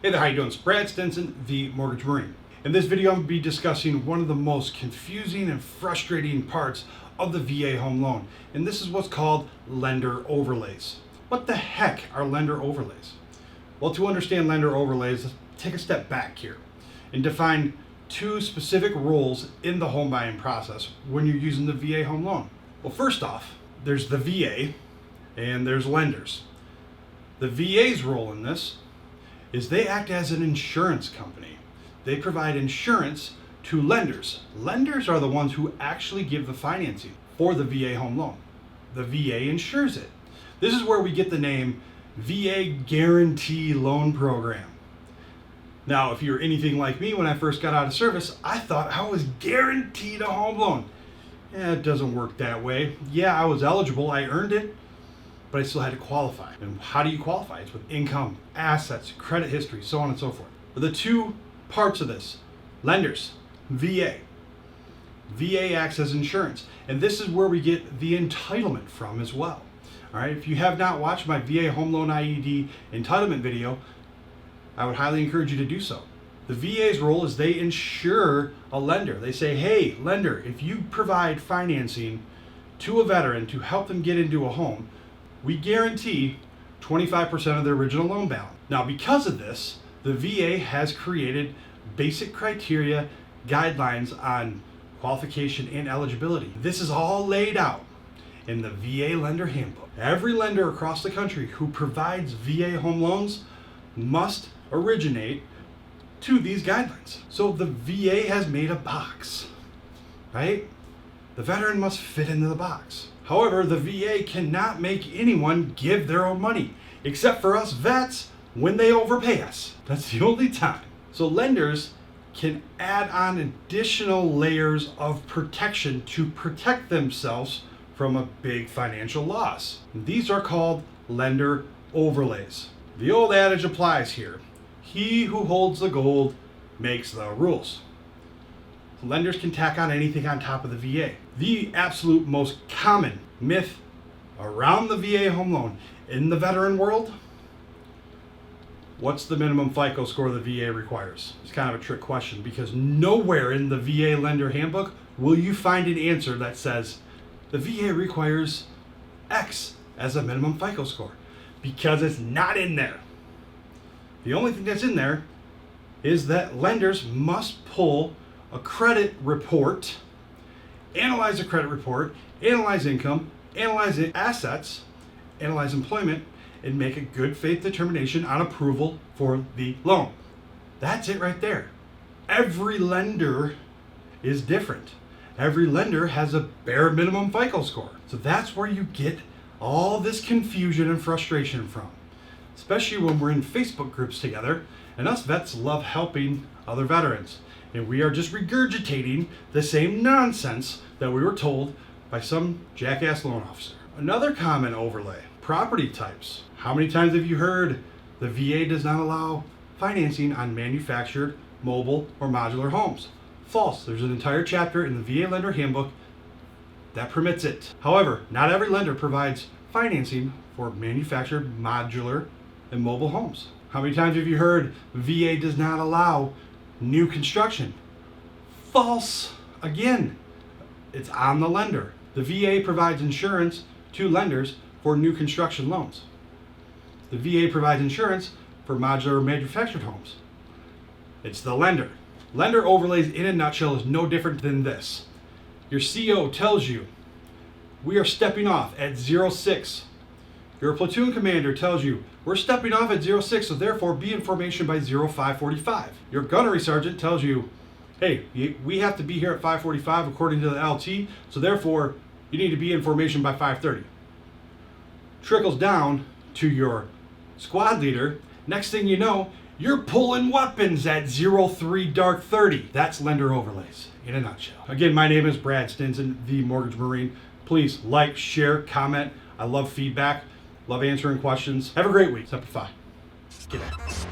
Hey there, how you doing? It's Brad Stinson, the Mortgage Marine. In this video, I'm going to be discussing one of the most confusing and frustrating parts of the VA home loan, and this is what's called lender overlays. What the heck are lender overlays? Well, to understand lender overlays, let's take a step back here and define two specific roles in the home buying process when you're using the VA home loan. Well, first off, there's the VA and there's lenders. The VA's role in this is they act as an insurance company. They provide insurance to lenders. Lenders are the ones who actually give the financing for the VA home loan. The VA insures it. This is where we get the name VA Guarantee Loan Program. Now, if you're anything like me, when I first got out of service, I thought I was guaranteed a home loan. It doesn't work that way. Yeah, I was eligible, I earned it, but I still had to qualify. And how do you qualify? It's with income, assets, credit history, so on and so forth. The two parts of this, lenders, VA. VA acts as insurance, and this is where we get the entitlement from as well. All right, if you have not watched my VA Home Loan IED entitlement video, I would highly encourage you to do so. The VA's role is they insure a lender. They say, hey, lender, if you provide financing to a veteran to help them get into a home, we guarantee 25% of their original loan balance. Now, because of this, the VA has created basic criteria, guidelines on qualification and eligibility. This is all laid out in the VA Lender Handbook. Every lender across the country who provides VA home loans must originate to these guidelines. So the VA has made a box, right? The veteran must fit into the box. However, the VA cannot make anyone give their own money, except for us vets when they overpay us. That's the only time. So lenders can add on additional layers of protection to protect themselves from a big financial loss. These are called lender overlays. The old adage applies here. He who holds the gold makes the rules. Lenders can tack on anything on top of the VA. The absolute most common myth around the VA home loan in the veteran world: what's the minimum FICO score the VA requires? It's kind of a trick question, because nowhere in the VA Lender Handbook will you find an answer that says the VA requires X as a minimum FICO score, because it's not in there. The only thing that's in there is that lenders must pull a credit report, analyze a credit report, analyze income, analyze assets, analyze employment, and make a good faith determination on approval for the loan. That's it right there. Every lender is different. Every lender has a bare minimum FICO score. So that's where you get all this confusion and frustration from, especially when we're in Facebook groups together, and us vets love helping other veterans. And we are just regurgitating the same nonsense that we were told by some jackass loan officer. Another common overlay, property types. How many times have you heard the VA does not allow financing on manufactured, mobile, or modular homes? False. There's an entire chapter in the VA Lender Handbook that permits it. However, not every lender provides financing for manufactured, modular, and mobile homes. How many times have you heard VA does not allow new construction? False. Again, it's on the lender. The VA provides insurance to lenders for new construction loans. The VA provides insurance for modular or manufactured homes. It's the lender. Lender overlays in a nutshell is no different than this. Your CO tells you, we are stepping off at 06. Your platoon commander tells you, we're stepping off at 06, so therefore be in formation by 0545. Your gunnery sergeant tells you, hey, we have to be here at 545 according to the LT, so therefore you need to be in formation by 530. Trickles down to your squad leader. Next thing you know, you're pulling weapons at 03 dark 30. That's lender overlays in a nutshell. Again, my name is Brad Stinson, the Mortgage Marine. Please like, share, comment. I love feedback. Love answering questions. Have a great week. Semper Fi. Get out.